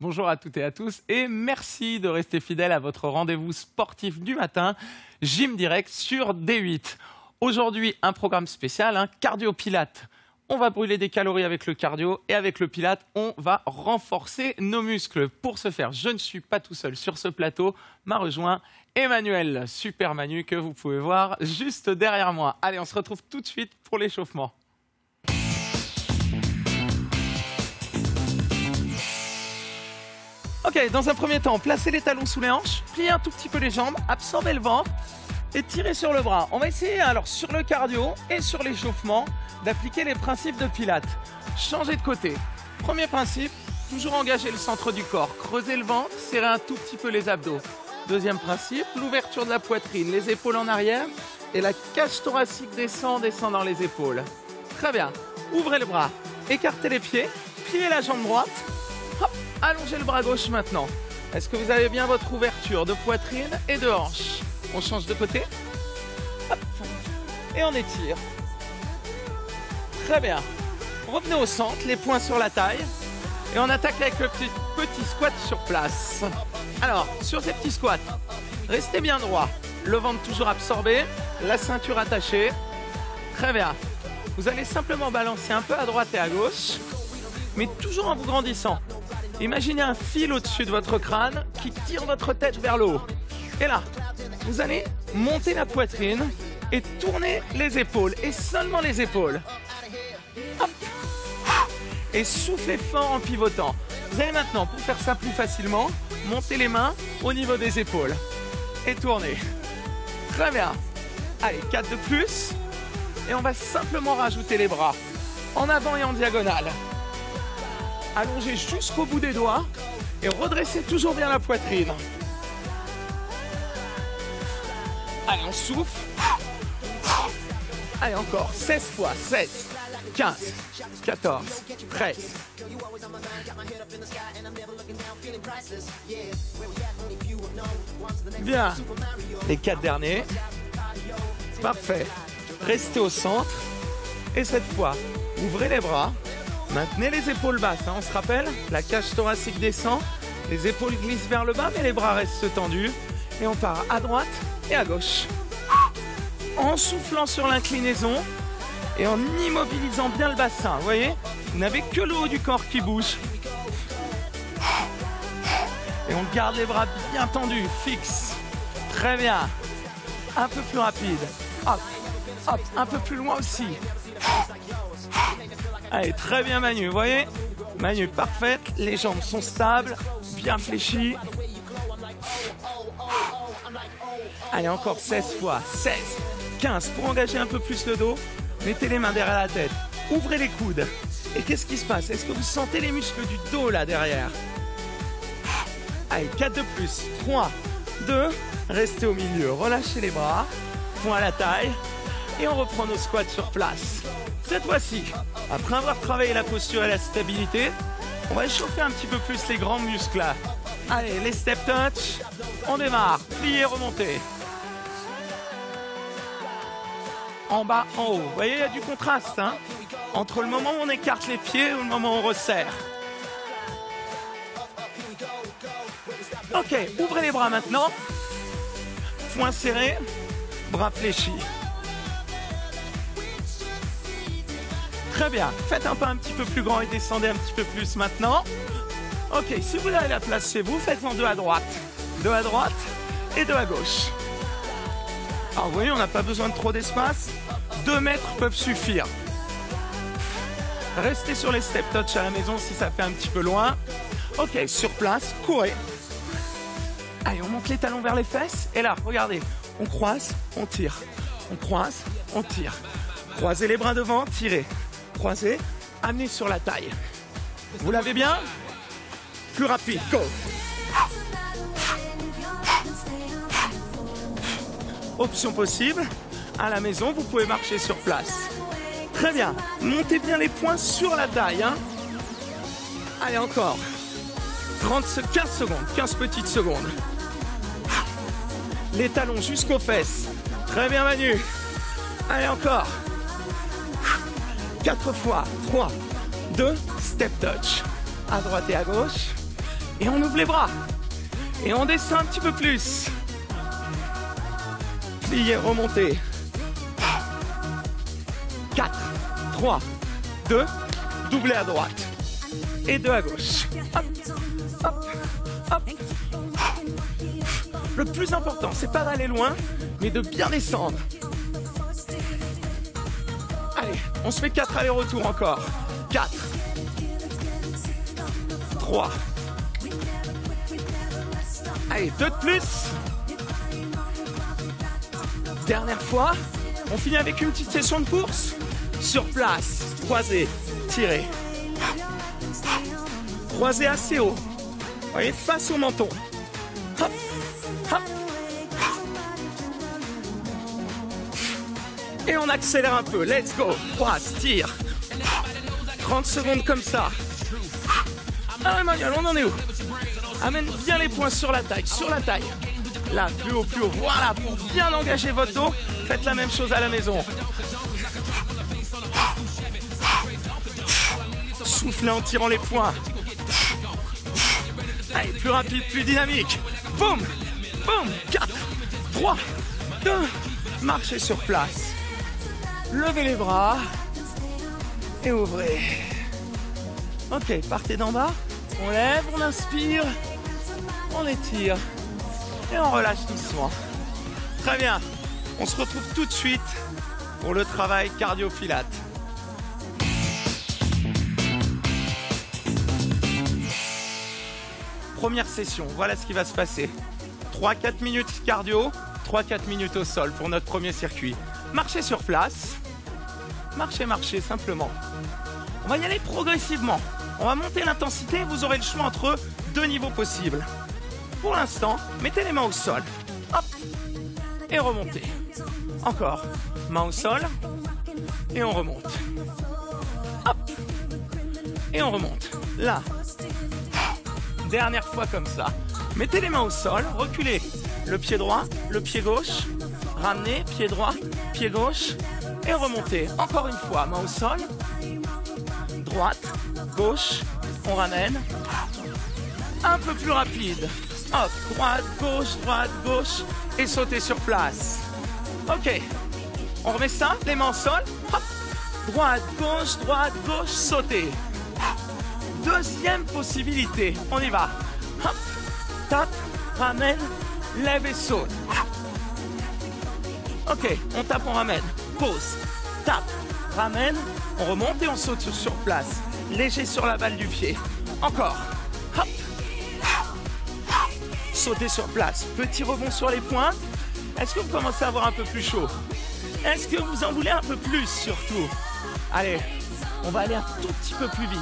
Bonjour à toutes et à tous et merci de rester fidèles à votre rendez-vous sportif du matin, Gym Direct sur D8. Aujourd'hui, un programme spécial, cardio-pilates. On va brûler des calories avec le cardio et avec le pilate, on va renforcer nos muscles. Pour ce faire, je ne suis pas tout seul sur ce plateau, m'a rejoint Emmanuel, super Manu, que vous pouvez voir juste derrière moi. Allez, on se retrouve tout de suite pour l'échauffement. Ok, dans un premier temps, placez les talons sous les hanches, pliez un tout petit peu les jambes, absorbez le ventre et tirez sur le bras. On va essayer alors sur le cardio et sur l'échauffement d'appliquer les principes de Pilates. Changez de côté. Premier principe, toujours engager le centre du corps, creuser le ventre, serrer un tout petit peu les abdos. Deuxième principe, l'ouverture de la poitrine, les épaules en arrière et la cage thoracique descend dans les épaules. Très bien, ouvrez le bras, écartez les pieds, pliez la jambe droite. Hop, allongez le bras gauche maintenant. Est-ce que vous avez bien votre ouverture de poitrine et de hanche? On change de côté. Hop, et on étire. Très bien. Revenez au centre, les poings sur la taille. Et on attaque avec le petit squat sur place. Alors, sur ces petits squats, restez bien droit. Le ventre toujours absorbé, la ceinture attachée. Très bien. Vous allez simplement balancer un peu à droite et à gauche, mais toujours en vous grandissant. Imaginez un fil au-dessus de votre crâne qui tire votre tête vers le haut. Et là, vous allez monter la poitrine et tourner les épaules, et seulement les épaules. Hop. Et soufflez fort en pivotant. Vous allez maintenant, pour faire ça plus facilement, monter les mains au niveau des épaules et tourner. Très bien. Allez, 4 de plus. Et on va simplement rajouter les bras en avant et en diagonale. Allongez jusqu'au bout des doigts et redressez toujours bien la poitrine. Allez, on souffle. Allez, encore 16 fois. 16, 15, 14, 13. Bien. Les 4 derniers. Parfait. Restez au centre. Et cette fois, ouvrez les bras. Maintenez les épaules basses, on se rappelle, la cage thoracique descend, les épaules glissent vers le bas, mais les bras restent tendus. Et on part à droite et à gauche. En soufflant sur l'inclinaison et en immobilisant bien le bassin, vous voyez, vous n'avez que le haut du corps qui bouge. Et on garde les bras bien tendus, fixes. Très bien. Un peu plus rapide. Hop, hop, un peu plus loin aussi. Allez, très bien Manu, vous voyez? Manu, parfaite, les jambes sont stables, bien fléchies. Allez, encore 16 fois, 16, 15, pour engager un peu plus le dos, mettez les mains derrière la tête, ouvrez les coudes. Et qu'est-ce qui se passe? Est-ce que vous sentez les muscles du dos là derrière? Allez, 4 de plus, 3, 2, restez au milieu, relâchez les bras, point à la taille, et on reprend nos squats sur place. Cette fois-ci, après avoir travaillé la posture et la stabilité, on va échauffer un petit peu plus les grands muscles là. Allez, les step touch, on démarre, plier, remonter. En bas, en haut. Vous voyez, il y a du contraste entre le moment où on écarte les pieds et le moment où on resserre. Ok, ouvrez les bras maintenant. Poings serrés, bras fléchis. Très bien, faites un pas un petit peu plus grand et descendez un petit peu plus maintenant. Ok, si vous avez la place chez vous, faites-en 2 à droite et 2 à gauche. Alors vous voyez, on n'a pas besoin de trop d'espace, 2 mètres peuvent suffire. Restez sur les step touch à la maison si ça fait un petit peu loin. Ok, sur place, courez. Allez, on monte les talons vers les fesses et là, regardez, on croise, on tire. On croise, on tire. Croisez les bras devant, tirez. Croisez, amenez sur la taille. Vous l'avez bien? Plus rapide, go! Option possible, à la maison, vous pouvez marcher sur place. Très bien, montez bien les poings sur la taille. Allez, encore. 15 secondes, 15 petites secondes. Les talons jusqu'aux fesses. Très bien, Manu. Allez, encore. 4 fois, 3, 2, step touch. À droite et à gauche. Et on ouvre les bras. Et on descend un petit peu plus. Plier, remonter. 4, 3, 2, doubler à droite. Et 2 à gauche. Hop, hop, hop. Le plus important, c'est pas d'aller loin, mais de bien descendre. Allez, on se fait 4 allers-retours encore. 4, 3. Allez, 2 de plus. Dernière fois. On finit avec une petite session de course. Sur place, croisé, tiré. Croisé assez haut. Vous voyez, face au menton. Hop, hop. Et on accélère un peu. Let's go. Croise, tire. 30 secondes comme ça. Ah, Emmanuel, on en est où? Amène bien les poings sur la taille, sur la taille. Là, plus haut, plus haut. Voilà, pour bien engager votre dos. Faites la même chose à la maison. Soufflez en tirant les poings. Allez, plus rapide, plus dynamique. Boum, boum. 4, 3, 2. Marchez sur place. Levez les bras. Et ouvrez. Ok, partez d'en bas. On lève, on inspire. On étire. Et on relâche doucement. Très bien. On se retrouve tout de suite pour le travail cardio-pilates. Première session, voilà ce qui va se passer. 3-4 minutes cardio, 3-4 minutes au sol pour notre premier circuit. Marchez sur place. Marchez, marchez simplement. On va y aller progressivement. On va monter l'intensité, vous aurez le choix entre 2 niveaux possibles. Pour l'instant, mettez les mains au sol. Hop. Et remontez. Encore. Main au sol. Et on remonte. Hop. Et on remonte. Là. Dernière fois comme ça. Mettez les mains au sol. Reculez. Le pied droit, le pied gauche. Ramenez. Pied droit, pied gauche. Et remontez. Encore une fois. Main au sol. Droite, gauche. On ramène. Un peu plus rapide. Hop, droite, gauche, et sautez sur place. Ok, on remet ça, les mains au sol. Hop, droite, gauche, sautez. Deuxième possibilité, on y va. Hop, tape, ramène, lève et saute. Ok, on tape, on ramène. Pause, tape, ramène, on remonte et on saute sur place. Léger sur la balle du pied. Encore. Hop. Sautez sur place. Petit rebond sur les pointes. Est-ce que vous commencez à avoir un peu plus chaud? Est-ce que vous en voulez un peu plus surtout? Allez, on va aller un tout petit peu plus vite.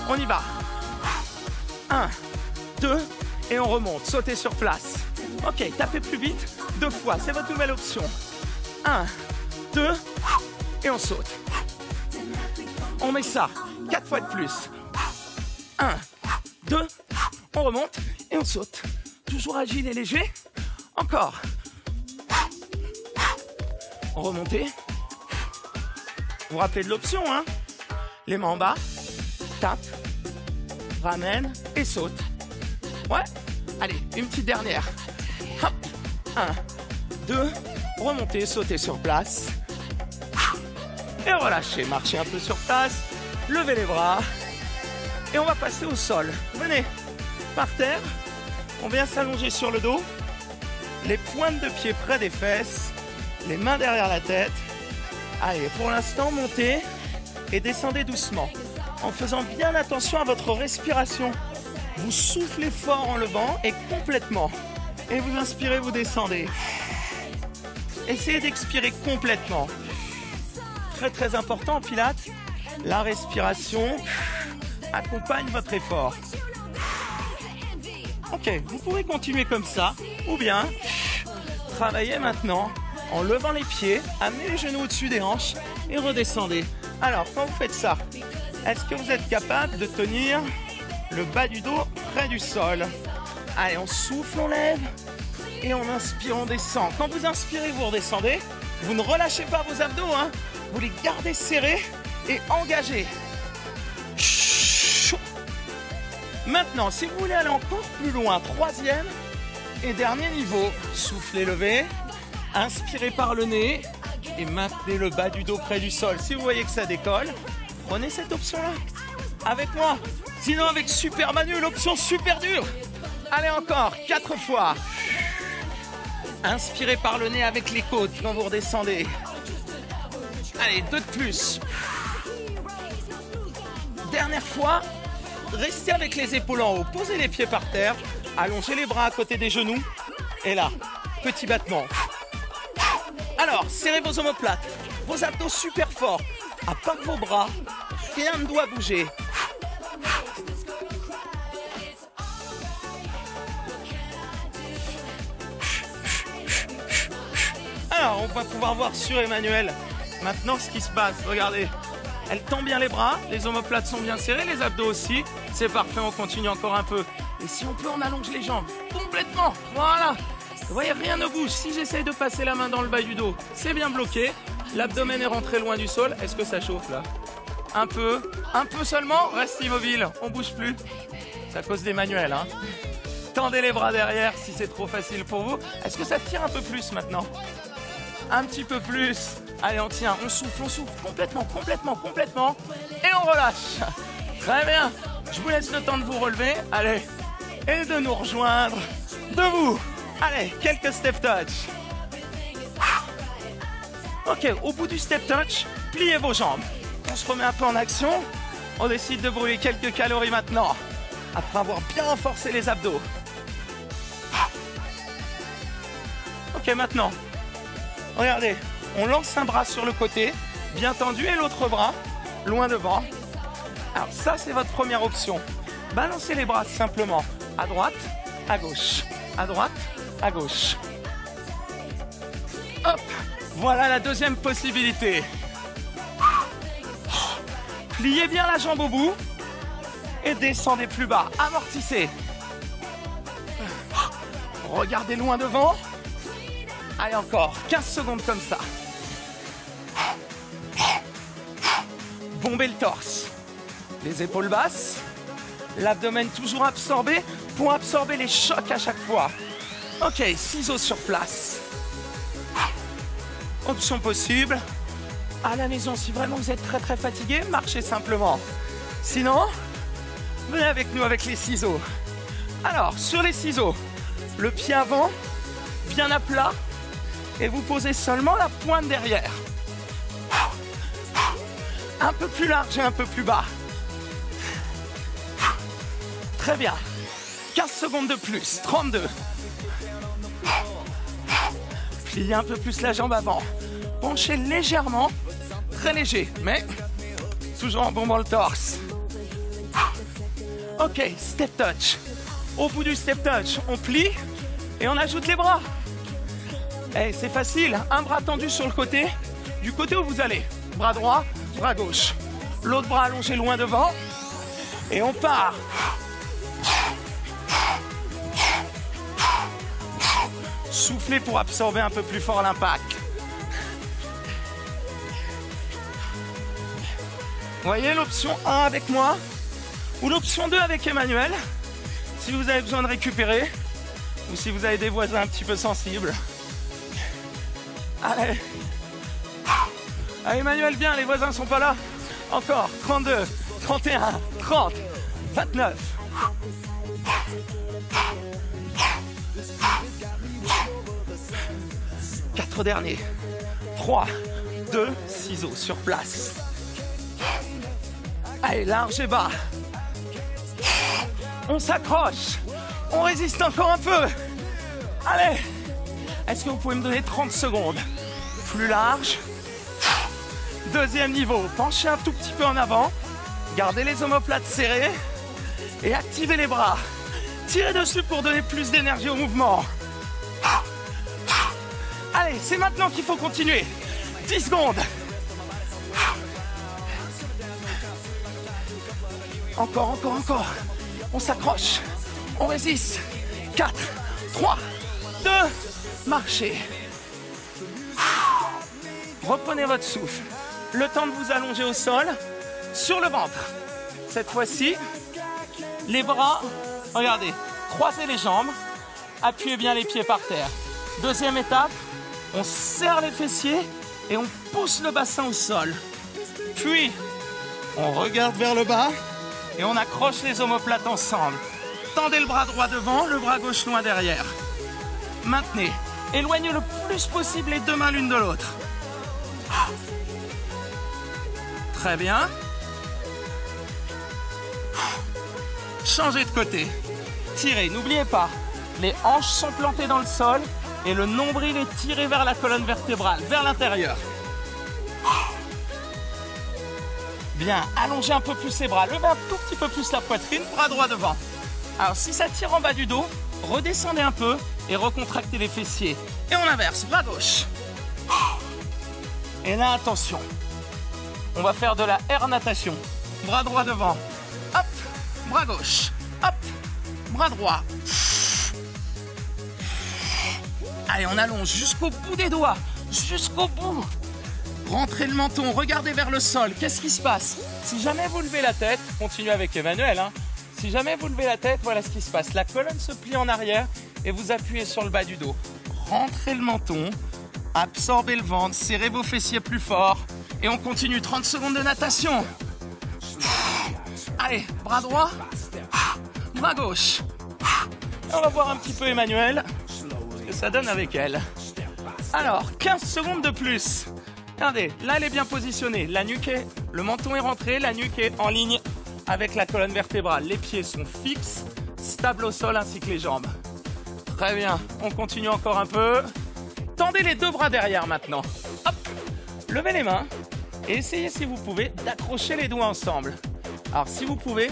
On y va. 1, 2, et on remonte. Sautez sur place. Ok, tapez plus vite. 2 fois, c'est votre nouvelle option. 1, 2, et on saute. On met ça 4 fois de plus. 1, 2, on remonte et on saute. Toujours agile et léger. Encore. Remontez. Vous vous rappelez de l'option, hein? Les mains en bas. Tape. Ramène et saute. Ouais. Allez, une petite dernière. Hop. 1, 2. Remontez, sautez sur place. Et relâchez. Marchez un peu sur place. Levez les bras. Et on va passer au sol. Venez. Par terre. On vient s'allonger sur le dos, les pointes de pied près des fesses, les mains derrière la tête. Allez, pour l'instant, montez et descendez doucement, en faisant bien attention à votre respiration. Vous soufflez fort en levant et complètement. Et vous inspirez, vous descendez. Essayez d'expirer complètement. Très très important en pilates, la respiration accompagne votre effort. Ok, vous pouvez continuer comme ça, ou bien travaillez maintenant en levant les pieds, amenez les genoux au-dessus des hanches et redescendez. Alors, quand vous faites ça, est-ce que vous êtes capable de tenir le bas du dos près du sol? Allez, on souffle, on lève et on inspire, on descend. Quand vous inspirez, vous redescendez. Vous ne relâchez pas vos abdos, hein. Vous les gardez serrés et engagés. Maintenant, si vous voulez aller encore plus loin, troisième et dernier niveau, soufflez, levez, inspirez par le nez et maintenez le bas du dos près du sol. Si vous voyez que ça décolle, prenez cette option-là avec moi. Sinon, avec Super Manu, l'option super dure. Allez encore, 4 fois. Inspirez par le nez avec les côtes quand vous redescendez. Allez, 2 de plus. Dernière fois, restez avec les épaules en haut. Posez les pieds par terre. Allongez les bras à côté des genoux. Et là, petit battement. Alors, serrez vos omoplates. Vos abdos super forts. À part vos bras, rien ne doit bouger. Alors, on va pouvoir voir sur Emmanuel maintenant ce qui se passe. Regardez, elle tend bien les bras, les omoplates sont bien serrés, les abdos aussi. C'est parfait, on continue encore un peu. Et si on peut, on allonge les jambes complètement. Voilà. Vous voyez, rien ne bouge. Si j'essaye de passer la main dans le bas du dos, c'est bien bloqué. L'abdomen est rentré loin du sol. Est-ce que ça chauffe là? Un peu seulement. Reste immobile, on bouge plus. C'est à cause d'Emmanuel, hein. Tendez les bras derrière si c'est trop facile pour vous. Est-ce que ça tire un peu plus maintenant? Un petit peu plus. Allez, on tient, on souffle complètement. Et on relâche. Très bien. Je vous laisse le temps de vous relever. Allez. Et de nous rejoindre. Debout. Allez, quelques step touch. Ok, au bout du step touch, pliez vos jambes. On se remet un peu en action. On décide de brûler quelques calories maintenant. Après avoir bien renforcé les abdos. Ok, maintenant. Regardez, on lance un bras sur le côté, bien tendu, et l'autre bras, loin devant. Alors ça, c'est votre première option. Balancez les bras simplement, à droite, à gauche, à droite, à gauche. Hop, voilà la deuxième possibilité. Pliez bien la jambe au bout et descendez plus bas, amortissez. Regardez loin devant. Allez, encore 15 secondes comme ça. Bombez le torse. Les épaules basses. L'abdomen toujours absorbé pour absorber les chocs à chaque fois. Ok, ciseaux sur place. Option possible. À la maison, si vraiment vous êtes très fatigué, marchez simplement. Sinon, venez avec nous avec les ciseaux. Alors, sur les ciseaux, le pied avant, bien à plat. Et vous posez seulement la pointe derrière. Un peu plus large et un peu plus bas. Très bien. 15 secondes de plus. 32. Pliez un peu plus la jambe avant. Penchez légèrement. Très léger, mais toujours en bombant le torse. Ok, step touch. Au bout du step touch, on plie et on ajoute les bras. Eh, c'est facile, un bras tendu sur le côté, du côté où vous allez. Bras droit, bras gauche. L'autre bras allongé loin devant. Et on part. Soufflez pour absorber un peu plus fort l'impact. Vous voyez l'option 1 avec moi ou l'option 2 avec Emmanuel, si vous avez besoin de récupérer ou si vous avez des voisins un petit peu sensibles. Allez. Allez Emmanuel, bien, les voisins sont pas là. Encore, 32, 31, 30, 29. Quatre derniers. 3, 2, ciseaux sur place. Allez, large et bas. On s'accroche. On résiste encore un peu. Allez. Est-ce que vous pouvez me donner 30 secondes? Plus large. Deuxième niveau. Penchez un tout petit peu en avant. Gardez les omoplates serrées. Et activez les bras. Tirez dessus pour donner plus d'énergie au mouvement. Allez, c'est maintenant qu'il faut continuer. 10 secondes. Encore. On s'accroche. On résiste. 4, 3, 2, marchez. Reprenez votre souffle. Le temps de vous allonger au sol, sur le ventre. Cette fois-ci, Les bras, regardez, croisez les jambes, appuyez bien les pieds par terre. Deuxième étape, on serre les fessiers et on pousse le bassin au sol. Puis, on regarde vers le bas et on accroche les omoplates ensemble. Tendez le bras droit devant, le bras gauche loin derrière. Maintenez. Éloignez le plus possible les deux mains l'une de l'autre. Très bien. Changez de côté. Tirez. N'oubliez pas, les hanches sont plantées dans le sol et le nombril est tiré vers la colonne vertébrale, vers l'intérieur. Bien, allongez un peu plus les bras. Levez un tout petit peu plus la poitrine, bras droit devant. Alors, si ça tire en bas du dos, redescendez un peu et recontractez les fessiers. Et on inverse, bras gauche. Et là, attention. On va faire de la air natation. Bras droit devant. Hop, bras gauche. Hop, bras droit. Allez, on allonge jusqu'au bout des doigts. Jusqu'au bout. Rentrez le menton, regardez vers le sol. Qu'est-ce qui se passe? Si jamais vous levez la tête, continuez avec Emmanuel, hein. Si jamais vous levez la tête, voilà ce qui se passe. La colonne se plie en arrière et vous appuyez sur le bas du dos. Rentrez le menton, absorbez le ventre, serrez vos fessiers plus fort. Et on continue, 30 secondes de natation. Allez, bras droit, bras gauche. Et on va voir un petit peu Emmanuel, ce que ça donne avec elle. Alors, 15 secondes de plus. Regardez, là elle est bien positionnée. La nuque est, le menton est rentré, la nuque est en ligne avec la colonne vertébrale. Les pieds sont fixes, stables au sol ainsi que les jambes. Très bien, on continue encore un peu. Tendez les deux bras derrière maintenant. Hop, levez les mains et essayez si vous pouvez d'accrocher les doigts ensemble. Alors si vous pouvez,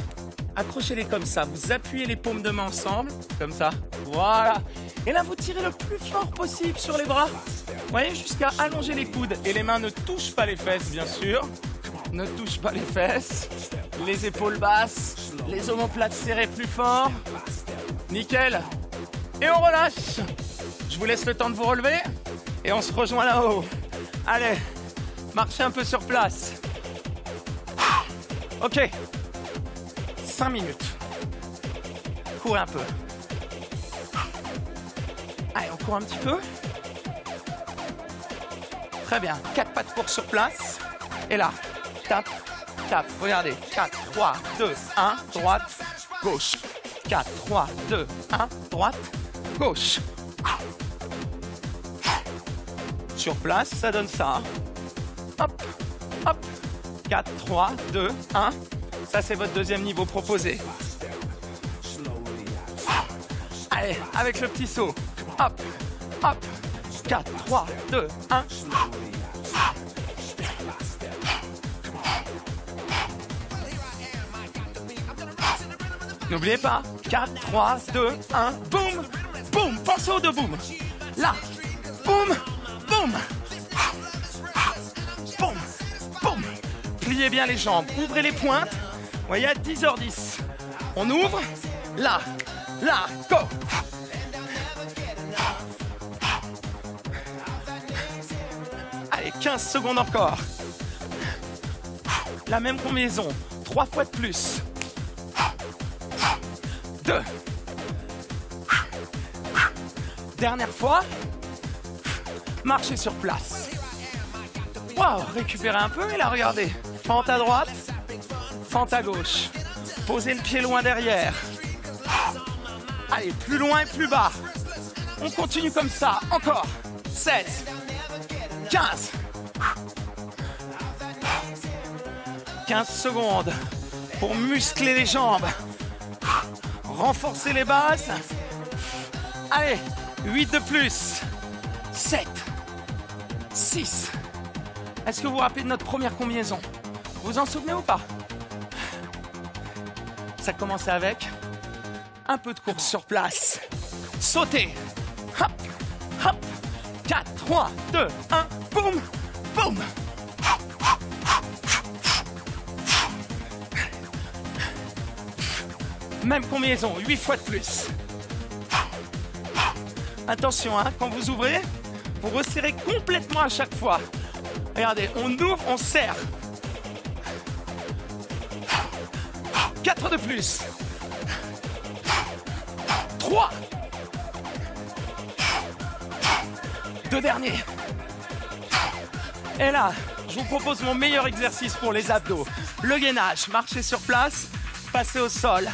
accrochez-les comme ça. Vous appuyez les paumes de main ensemble, comme ça. Voilà. Et là, vous tirez le plus fort possible sur les bras. Vous voyez, jusqu'à allonger les coudes. Et les mains ne touchent pas les fesses, bien sûr. Ne touchent pas les fesses. Les épaules basses. Les omoplates serrées plus fort. Nickel. Et on relâche. Je vous laisse le temps de vous relever. Et on se rejoint là-haut. Allez, marchez un peu sur place. Ok. 5 minutes. Courez un peu. Allez, on court un petit peu. Très bien. 4 pas de course sur place. Et là, tape, tape. Regardez. 4, 3, 2, 1, droite, gauche. 4, 3, 2, 1, droite, gauche. Sur place, ça donne ça. Hop, hop. 4, 3, 2, 1. Ça, c'est votre deuxième niveau proposé. Allez, avec le petit saut. Hop, hop. 4, 3, 2, 1. N'oubliez pas. 4, 3, 2, 1. Boum, boum. Pensez aux deux booms. Là. Boum, boum. Boum, boum. Pliez bien les jambes. Ouvrez les pointes. Vous voyez, à 10h10. On ouvre. Là, là, go. Allez, 15 secondes encore. La même combinaison. 3 fois de plus. 2. Dernière fois. Marchez sur place. Waouh, récupérez un peu et là, regardez. Fente à droite, fente à gauche. Posez le pied loin derrière. Allez, plus loin et plus bas. On continue comme ça. Encore. 7. 15. 15 secondes pour muscler les jambes. Renforcer les bases. Allez, 8 de plus. 7. 6. Est-ce que vous vous rappelez de notre première combinaison? Vous vous en souvenez ou pas? Ça commençait avec un peu de course sur place. Sautez. Hop, hop. 4, 3, 2, 1. Boum, boum. Même combinaison, 8 fois de plus. Attention, hein, quand vous ouvrez, vous resserrez complètement à chaque fois. Regardez, on ouvre, on serre. 4 de plus. 3. 2 derniers. Et là, je vous propose mon meilleur exercice pour les abdos. Le gainage, marchez sur place, passez au sol.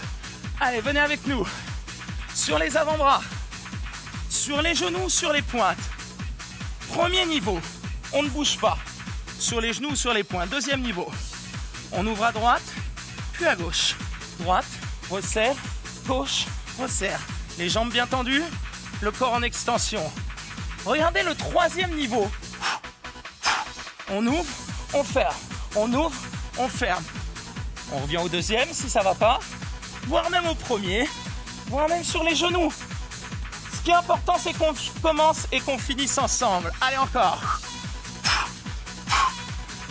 Allez, venez avec nous. Sur les avant-bras, sur les genoux, sur les pointes. Premier niveau, on ne bouge pas. Sur les genoux, sur les pointes. Deuxième niveau, on ouvre à droite, puis à gauche. Droite, resserre, gauche, resserre. Les jambes bien tendues, le corps en extension. Regardez le troisième niveau. On ouvre, on ferme. On ouvre, on ferme. On revient au deuxième si ça va pas. Voire même au premier. Voire même sur les genoux. Ce qui est important, c'est qu'on commence et qu'on finisse ensemble. Allez, encore.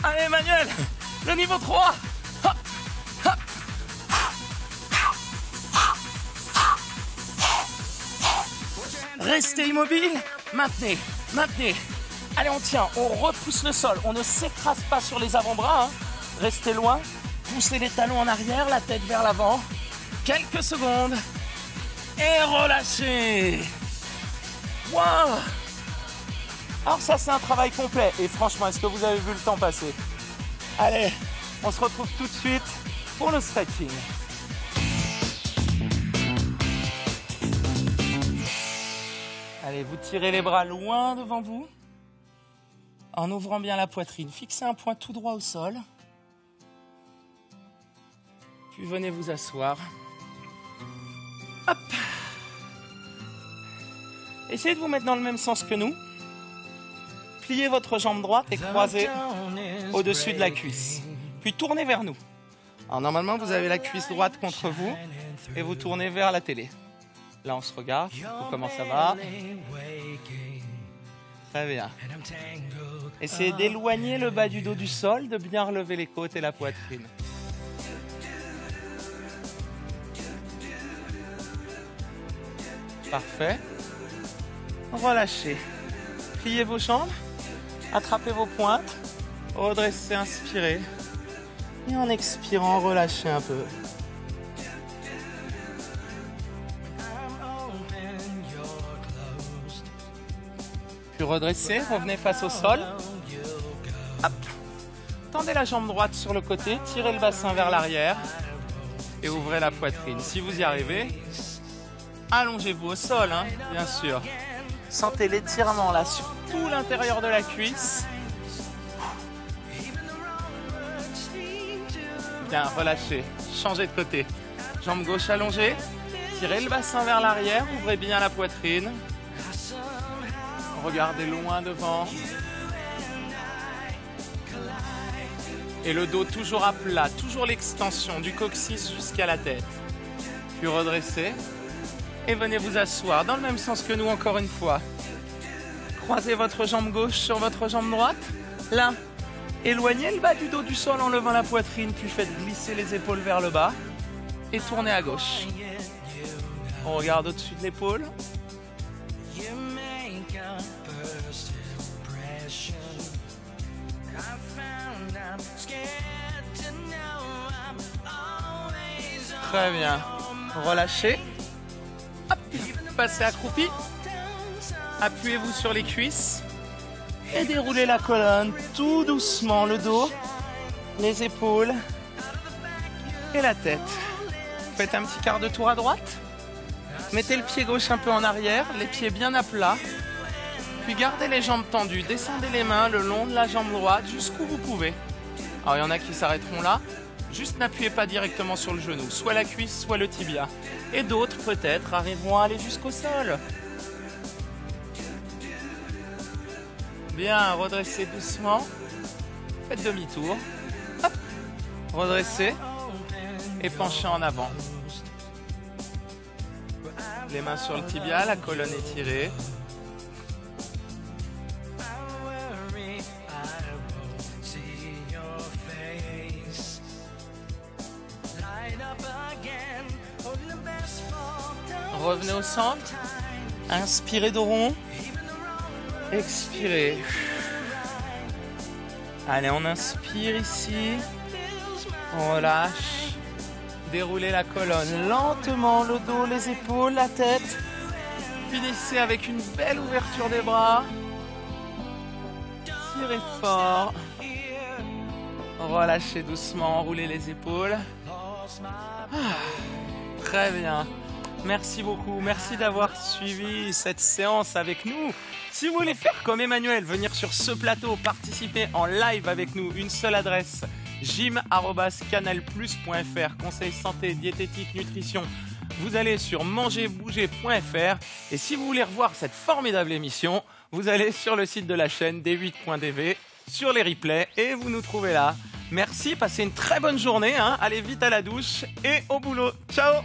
Allez, Emmanuel. Le niveau 3. Hop, hop. Restez immobile. Maintenez, maintenez. Allez, on tient, on repousse le sol. On ne s'écrase pas sur les avant-bras. Hein. Restez loin. Poussez les talons en arrière, la tête vers l'avant. Quelques secondes. Et relâchez. Wow. Alors ça, c'est un travail complet. Et franchement, est-ce que vous avez vu le temps passer? Allez, on se retrouve tout de suite pour le stretching. Allez, vous tirez les bras loin devant vous. En ouvrant bien la poitrine. Fixez un point tout droit au sol. Puis venez vous asseoir. Hop. Essayez de vous mettre dans le même sens que nous. Pliez votre jambe droite et croisez au-dessus de la cuisse. Puis tournez vers nous. Alors normalement, vous avez la cuisse droite contre vous et vous tournez vers la télé. Là, on se regarde. Comment ça va? Très bien. Essayez d'éloigner le bas du dos du sol, de bien relever les côtes et la poitrine. Parfait. Relâchez. Pliez vos jambes. Attrapez vos pointes. Redressez, inspirez. Et en expirant, relâchez un peu. Puis redressez, revenez face au sol. Hop. Tendez la jambe droite sur le côté, tirez le bassin vers l'arrière et ouvrez la poitrine. Si vous y arrivez, allongez-vous au sol, hein, bien sûr. Sentez l'étirement là sur tout l'intérieur de la cuisse. Bien, relâchez, changez de côté. Jambe gauche allongée, tirez le bassin vers l'arrière, ouvrez bien la poitrine. Regardez loin devant. Et le dos toujours à plat, toujours l'extension du coccyx jusqu'à la tête. Puis redressez. Et venez vous asseoir dans le même sens que nous encore une fois. Croisez votre jambe gauche sur votre jambe droite. Là, éloignez le bas du dos du sol en levant la poitrine, puis faites glisser les épaules vers le bas. Et tournez à gauche. On regarde au-dessus de l'épaule. Très bien. Relâchez. Hop. Passez accroupi. Appuyez-vous sur les cuisses. Et déroulez la colonne tout doucement. Le dos, les épaules et la tête. Faites un petit quart de tour à droite. Mettez le pied gauche un peu en arrière, les pieds bien à plat. Puis gardez les jambes tendues. Descendez les mains le long de la jambe droite jusqu'où vous pouvez. Alors il y en a qui s'arrêteront là. Juste n'appuyez pas directement sur le genou, soit la cuisse, soit le tibia. Et d'autres, peut-être, arriveront à aller jusqu'au sol. Bien, redressez doucement. Faites demi-tour. Hop. Redressez. Et penchez en avant. Les mains sur le tibia, la colonne étirée. Revenez au centre. Inspirez dos rond. Expirez. Allez, on inspire ici. On relâche. Déroulez la colonne lentement, le dos, les épaules, la tête. Finissez avec une belle ouverture des bras. Tirez fort. Relâchez doucement, roulez les épaules. Très bien. Merci beaucoup. Merci d'avoir suivi cette séance avec nous. Si vous voulez faire comme Emmanuel, venir sur ce plateau, participer en live avec nous, une seule adresse, gym@canalplus.fr, conseils santé, diététique, nutrition. Vous allez sur mangerbouger.fr et si vous voulez revoir cette formidable émission, vous allez sur le site de la chaîne d8.tv, sur les replays et vous nous trouvez là. Merci, passez une très bonne journée, hein. Allez vite à la douche et au boulot. Ciao!